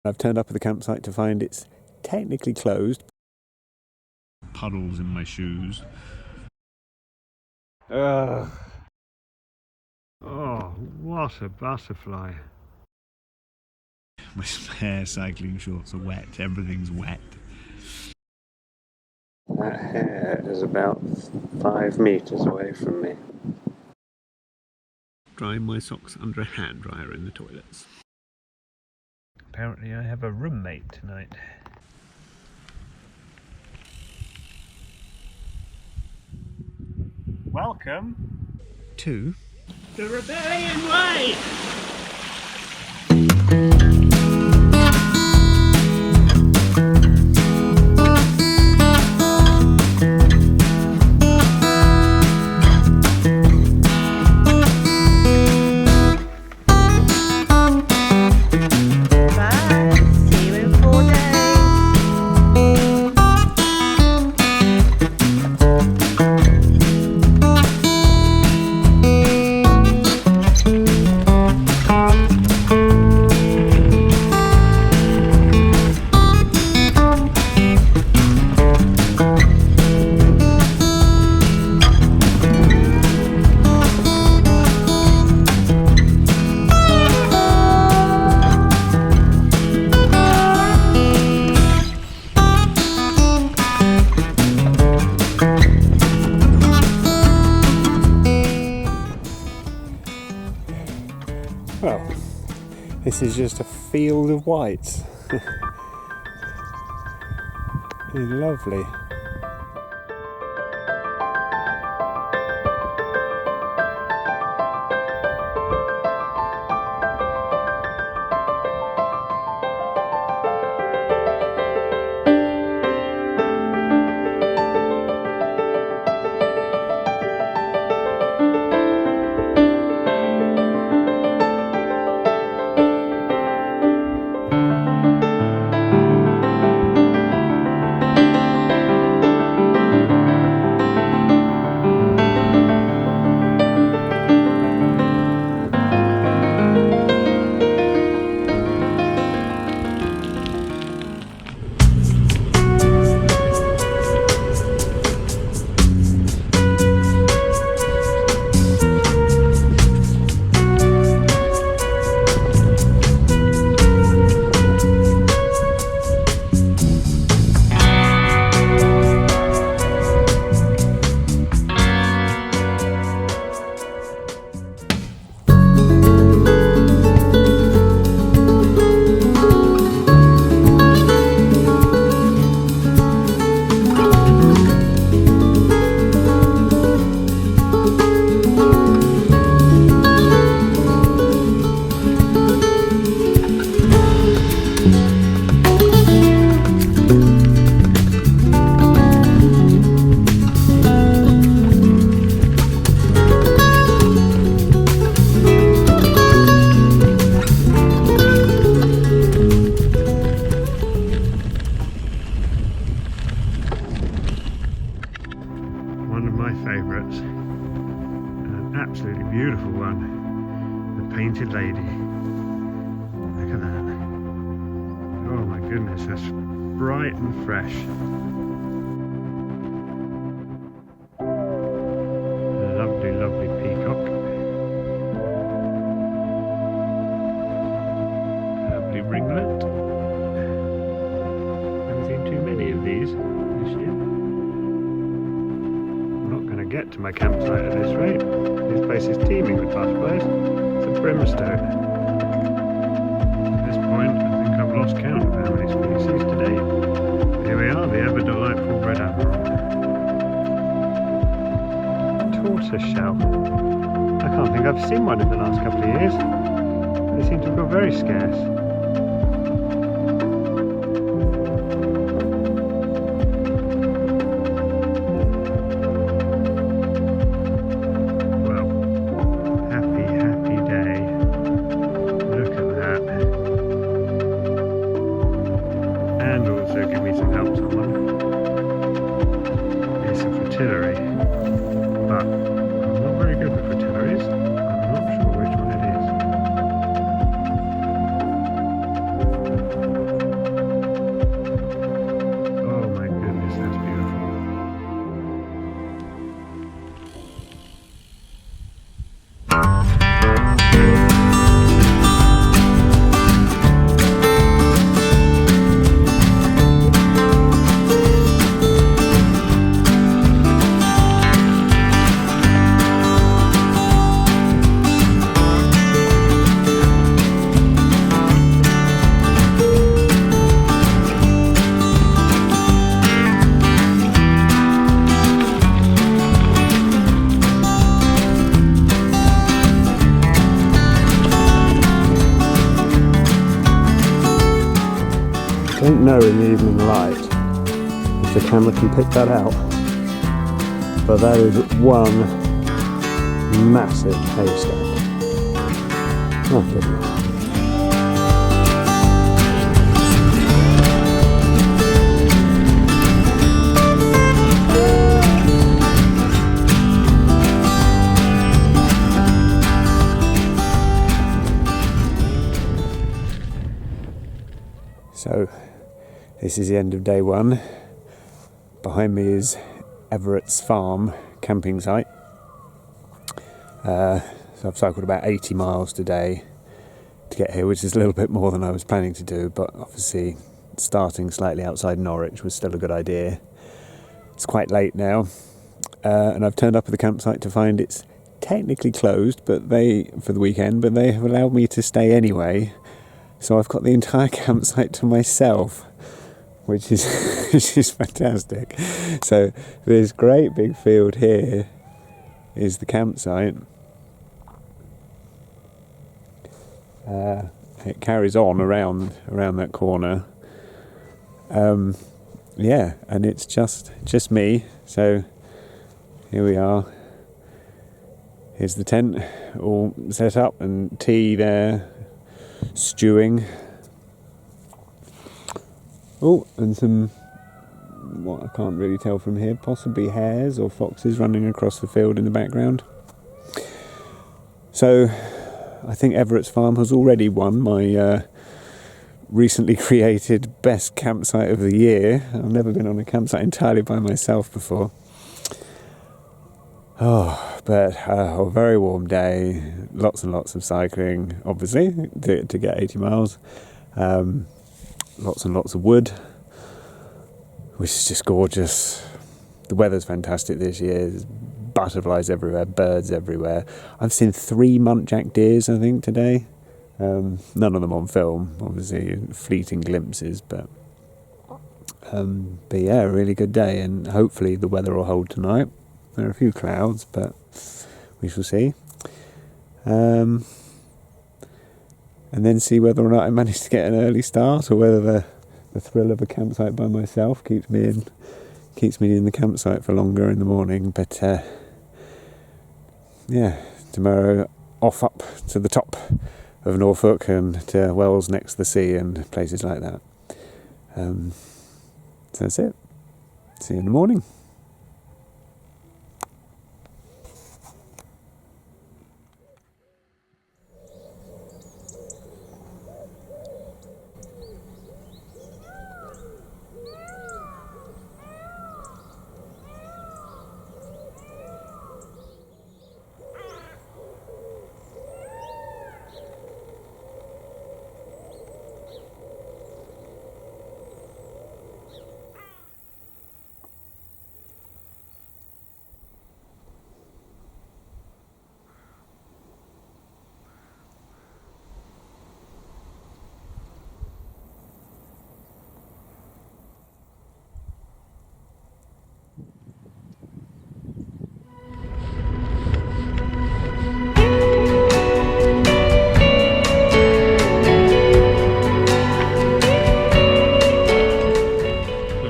I've turned up at the campsite to find it's technically closed. Puddles in my shoes. Oh, what a butterfly. My spare cycling shorts are wet. Everything's wet. That hare is about 5 metres away from me. Drying my socks under a hairdryer in the toilets. Apparently I have a roommate tonight. Welcome to the Rebellion Way! Well, this is just a field of whites. It's lovely. One of my favourites, an absolutely beautiful one, the Painted Lady. Look at that. Oh my goodness, that's bright and fresh. Lovely, lovely peacock. Lovely ringlet. Haven't seen too many of these this year. Get to my campsite at this rate. This place is teeming with butterflies. It's a brimstone. At this point, I think I've lost count of how many species to date. Here we are, the ever delightful red admiral. Tortoiseshell. I can't think I've seen one in the last couple of years. They seem to have got very scarce. And also give me some help, someone. It's a fritillary, but I'm not very good with fritillaries. I'm not sure which one it is. Don't know in the evening light if the camera can pick that out, but that is one massive haystack. Oh goodness. So this is the end of day one. Behind me is Everett's farm camping site. So I've cycled about 80 miles today to get here, which is a little bit more than I was planning to do, but obviously starting slightly outside Norwich was still a good idea. It's quite late now, and I've turned up at the campsite to find it's technically closed for the weekend, but they have allowed me to stay anyway. So I've got the entire campsite to myself, which is which is fantastic. So this great big field here is the campsite. It carries on around that corner. Yeah, and it's just me. So here we are. Here's the tent all set up and tea there. Stewing. Oh, and some, what I can't really tell from here, possibly hares or foxes running across the field in the background. So I think Everett's farm has already won my recently created best campsite of the year. I've never been on a campsite entirely by myself before. Oh, but a very warm day, lots and lots of cycling, obviously, to get 80 miles. Lots and lots of wood, which is just gorgeous. The weather's fantastic this year. There's butterflies everywhere, birds everywhere. I've seen 3 muntjac deers, I think, today. None of them on film, obviously, fleeting glimpses, but yeah, a really good day, and hopefully the weather will hold tonight. There are a few clouds, but we shall see. And then see whether or not I manage to get an early start, or whether the thrill of a campsite by myself keeps me in the campsite for longer in the morning. But yeah, tomorrow off up to the top of Norfolk and to Wells next to the sea and places like that. So that's it. See you in the morning.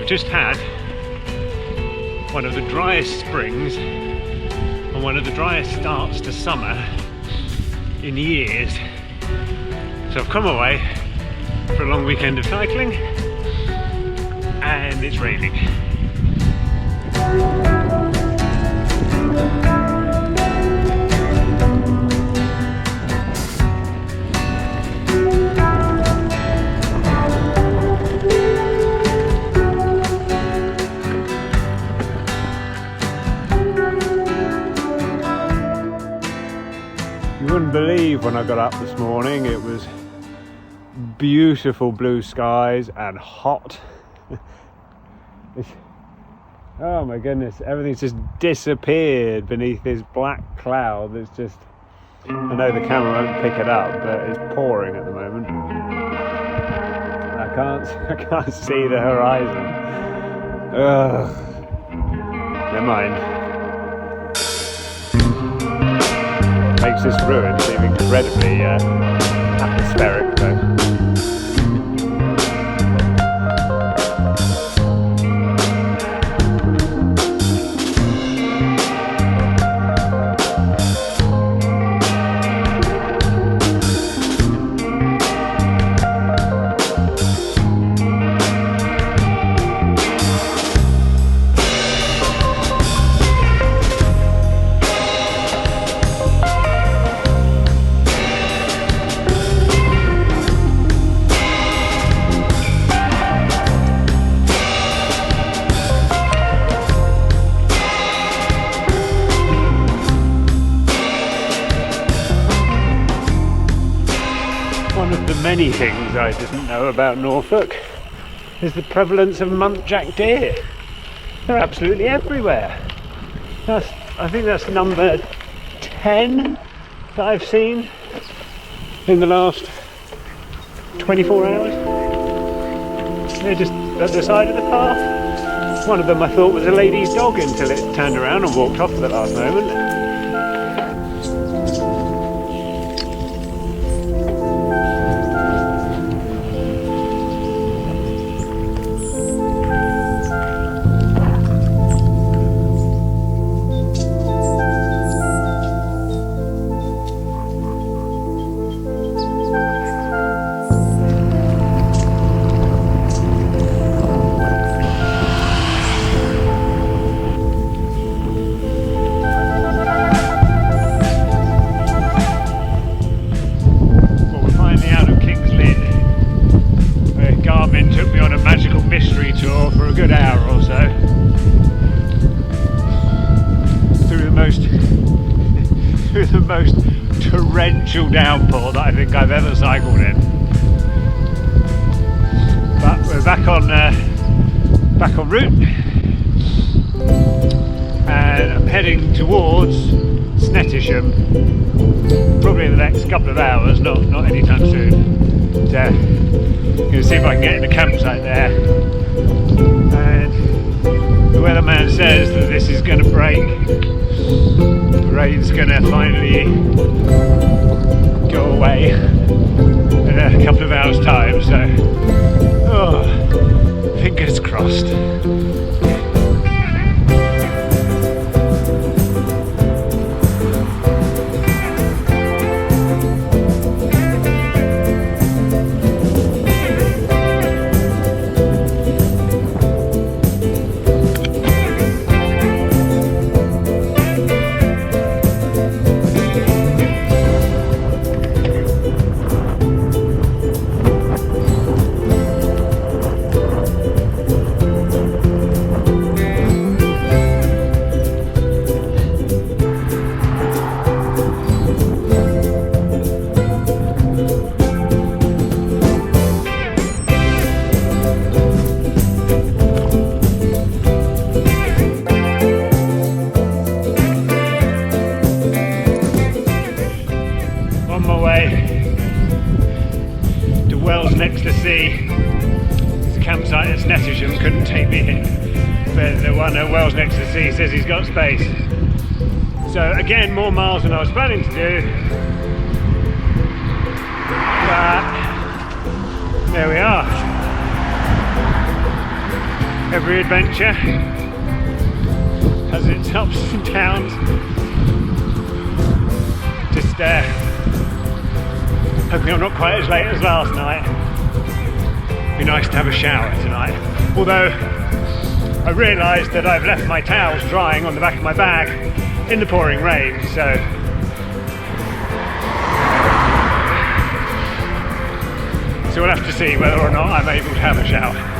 Just had one of the driest springs and one of the driest starts to summer in years. So I've come away for a long weekend of cycling and it's raining. You wouldn't believe when I got up this morning, it was beautiful blue skies and hot. Oh my goodness, everything's just disappeared beneath this black cloud that's just, I know the camera won't pick it up, but it's pouring at the moment. I can't see the horizon. Ugh. Never mind. Makes this ruin seem incredibly atmospheric though. many things I didn't know about Norfolk is the prevalence of muntjac deer. They're absolutely everywhere. I think that's number 10 that I've seen in the last 24 hours. They're just at the side of the path. One of them I thought was a lady's dog until it turned around and walked off at the last moment. For a good hour or so through the most torrential downpour that I think I've ever cycled in. But we're back en route, and I'm heading towards Snettisham probably in the next couple of hours, not anytime soon. So I'm going to see if I can get in a campsite there. The weatherman says that this is going to break. The rain's going to finally go away in a couple of hours' time, so fingers crossed. Campsite at Snettisham couldn't take me in, but the one at Wells next to the sea says he's got space. So again, more miles than I was planning to do, but there we are. Every adventure has its ups and downs. Just hoping I'm not quite as late as last night. Be nice to have a shower tonight. Although I realised that I've left my towels drying on the back of my bag in the pouring rain, so we'll have to see whether or not I'm able to have a shower.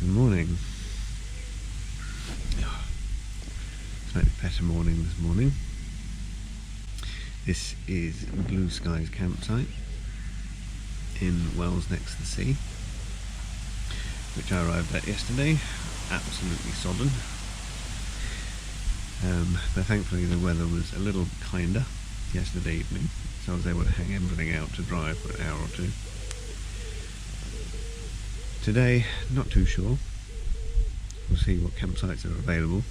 Good morning. Slightly better morning this morning. This is Blue Skies campsite in Wells next to the sea, which I arrived at yesterday. Absolutely sodden. But thankfully the weather was a little kinder yesterday evening, so I was able to hang everything out to dry for an hour or two. Today, not too sure. We'll see what campsites are available,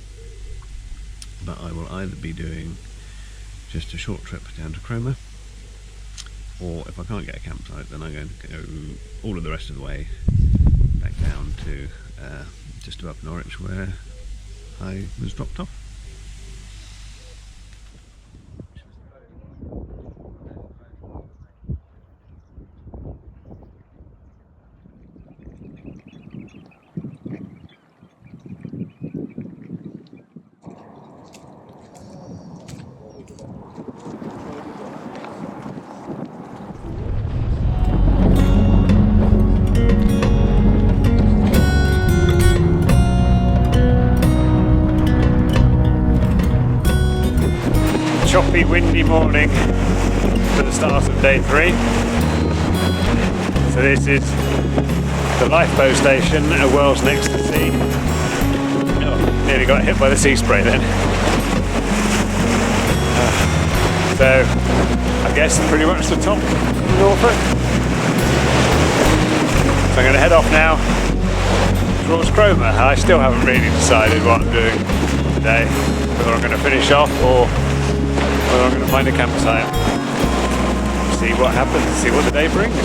but I will either be doing just a short trip down to Cromer, or if I can't get a campsite, then I'm going to go all of the rest of the way back down to just above Norwich, where I was dropped off. Choppy, windy morning for the start of day 3. So this is the lifeboat station at World's Next to Sea. Oh, nearly got hit by the sea spray then. So I guess pretty much the top of Norfolk. So I'm going to head off now towards Cromer. I still haven't really decided what I'm doing today, whether I'm going to finish off or whether I'm going to find a campsite. See what happens, see what the day brings.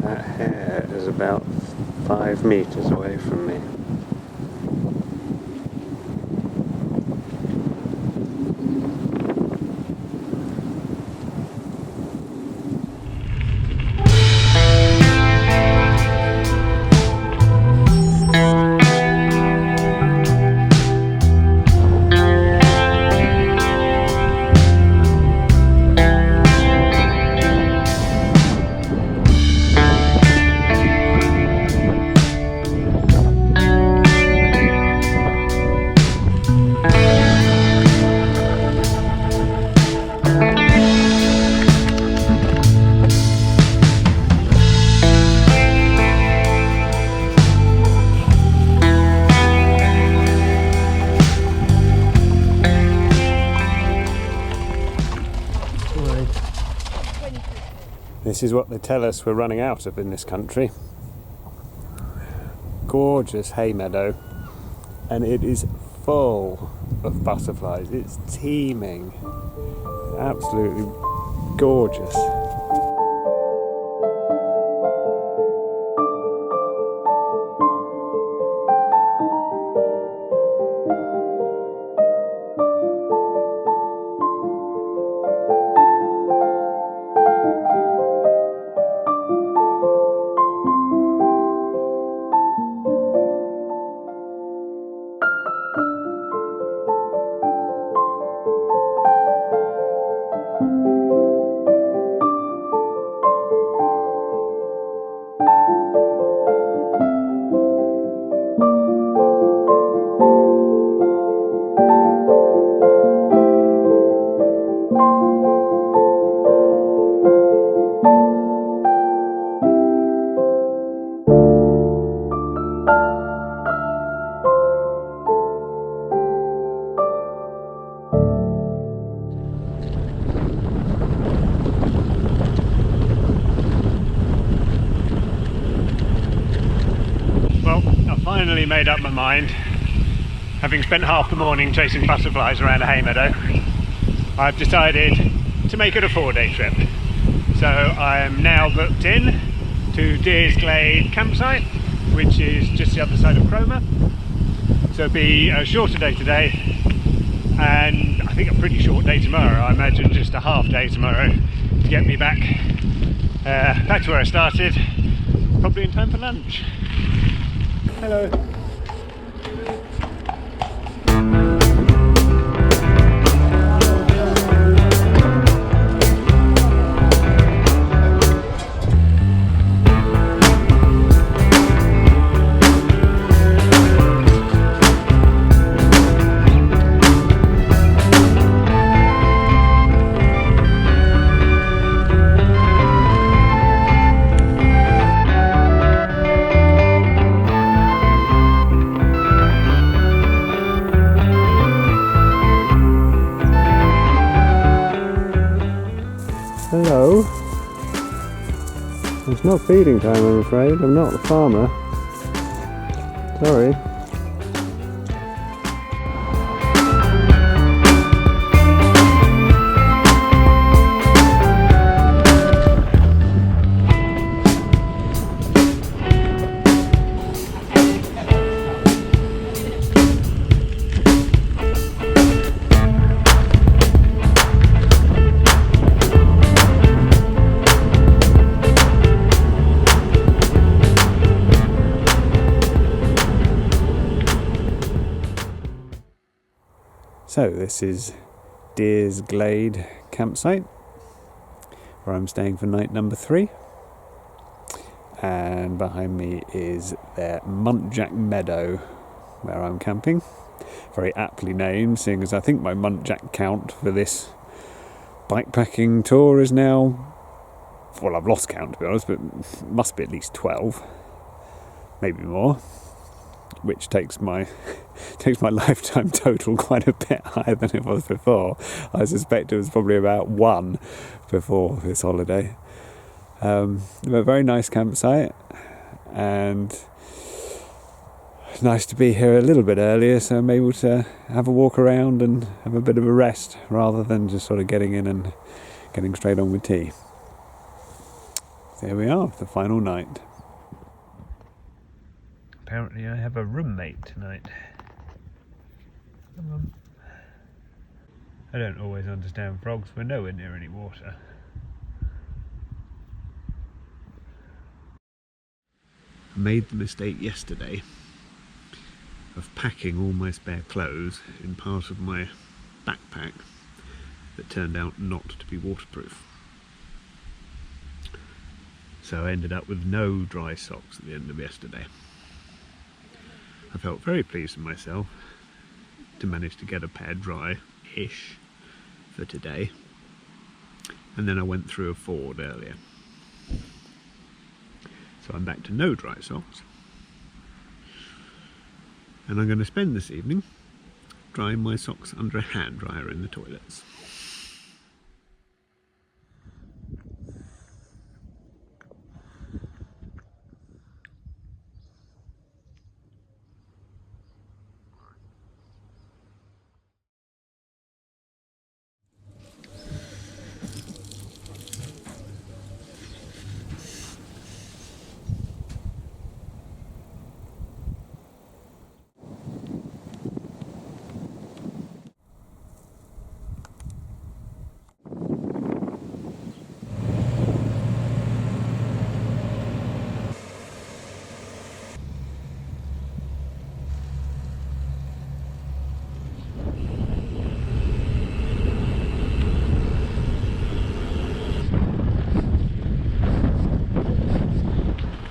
That hare is about 5 meters away from me. This is what they tell us we're running out of in this country. Gorgeous hay meadow, and it is full of butterflies. It's teeming. Absolutely gorgeous. finally made up my mind, having spent half the morning chasing butterflies around a hay meadow. I've decided to make it a 4-day trip. So I'm now booked in to Deers Glade campsite, which is just the other side of Cromer. So it'll be a shorter day today, and I think a pretty short day tomorrow. I imagine just a half day tomorrow to get me back to where I started, probably in time for lunch. Hello. Hello. It's not feeding time, I'm afraid. I'm not a farmer. Sorry. So this is Deers Glade campsite, where I'm staying for night number 3. And behind me is their Muntjac Meadow, where I'm camping. Very aptly named, seeing as I think my Muntjac count for this bikepacking tour is now, well, I've lost count to be honest, but it must be at least 12, maybe more, which takes my lifetime total quite a bit higher than it was before. I suspect it was probably about 1 before this holiday. A very nice campsite, and it's nice to be here a little bit earlier, so I'm able to have a walk around and have a bit of a rest rather than just sort of getting in and getting straight on with tea. So here we are, the final night. Apparently I have a roommate tonight. I don't always understand frogs. We're nowhere near any water. I made the mistake yesterday of packing all my spare clothes in part of my backpack that turned out not to be waterproof. So I ended up with no dry socks at the end of yesterday. I felt very pleased with myself to manage to get a pair dry-ish for today, and then I went through a ford earlier. So I'm back to no dry socks, and I'm going to spend this evening drying my socks under a hand dryer in the toilets.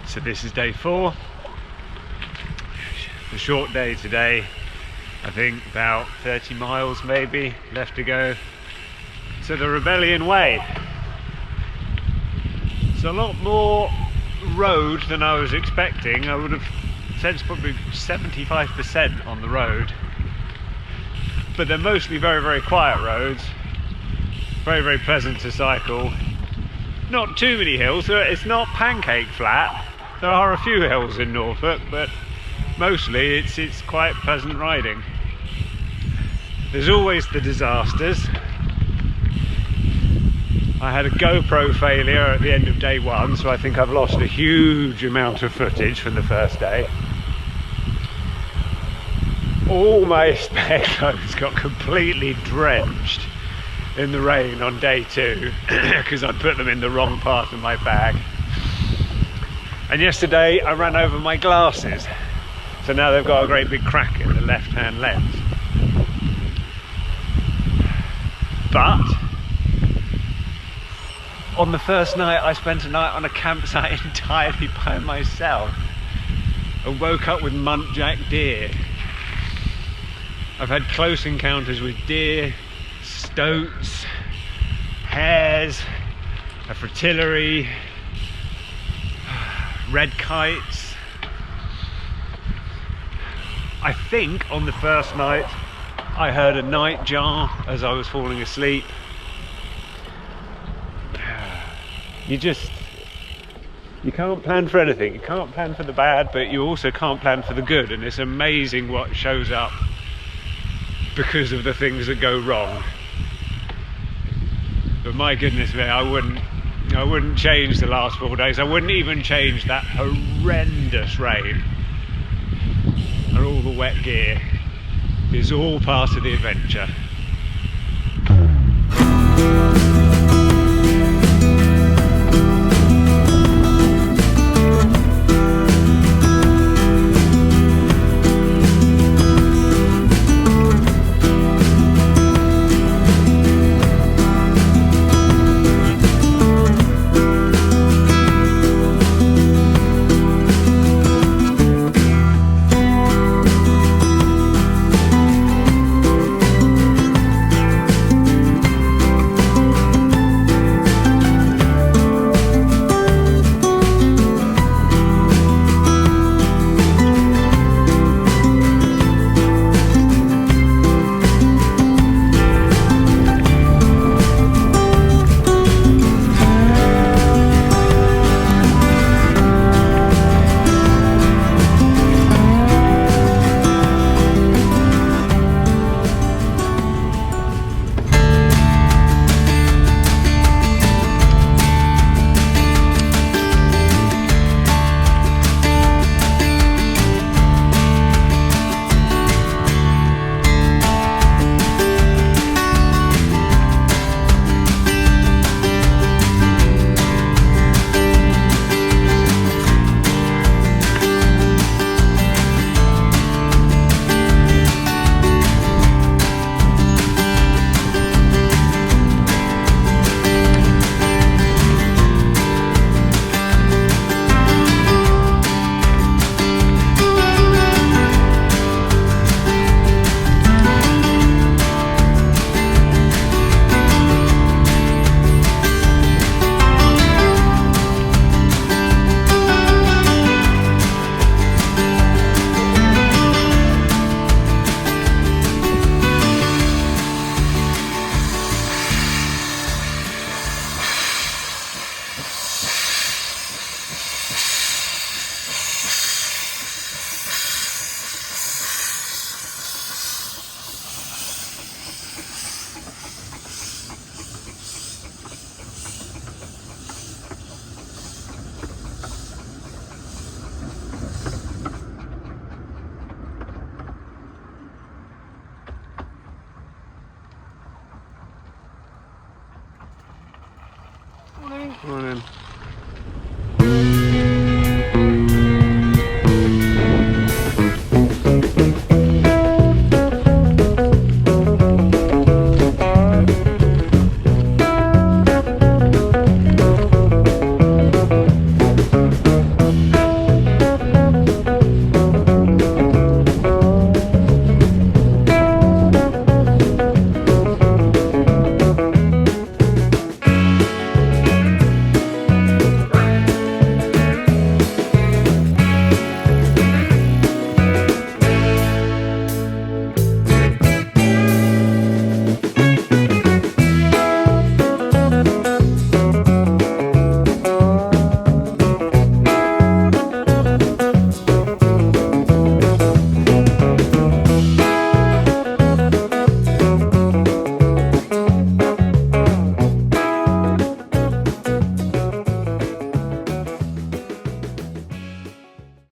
So this is day 4. A short day today. I think about 30 miles maybe left to go to the Rebellion Way. It's a lot more road than I was expecting. I would have said it's probably 75% on the road. But they're mostly very, very quiet roads. Very, very pleasant to cycle. Not too many hills, so it's not pancake flat. There are a few hills in Norfolk, but mostly it's quite pleasant riding. There's always the disasters. I had a GoPro failure at the end of day one, so I think I've lost a huge amount of footage from the first day. All my spare clothes got completely drenched in the rain on day 2 because I put them in the wrong part of my bag. And yesterday I ran over my glasses, so now they've got a great big crack in the left-hand lens. But on the first night I spent a night on a campsite entirely by myself and woke up with muntjac deer. I've had close encounters with deer, stoats, hares, a fritillary, red kites. I think on the first night I heard a nightjar as I was falling asleep. You can't plan for anything. You can't plan for the bad, but you also can't plan for the good, and it's amazing what shows up because of the things that go wrong. But my goodness me, I wouldn't change the last 4 days. I wouldn't even change that horrendous rain and all the wet gear. It's all part of the adventure.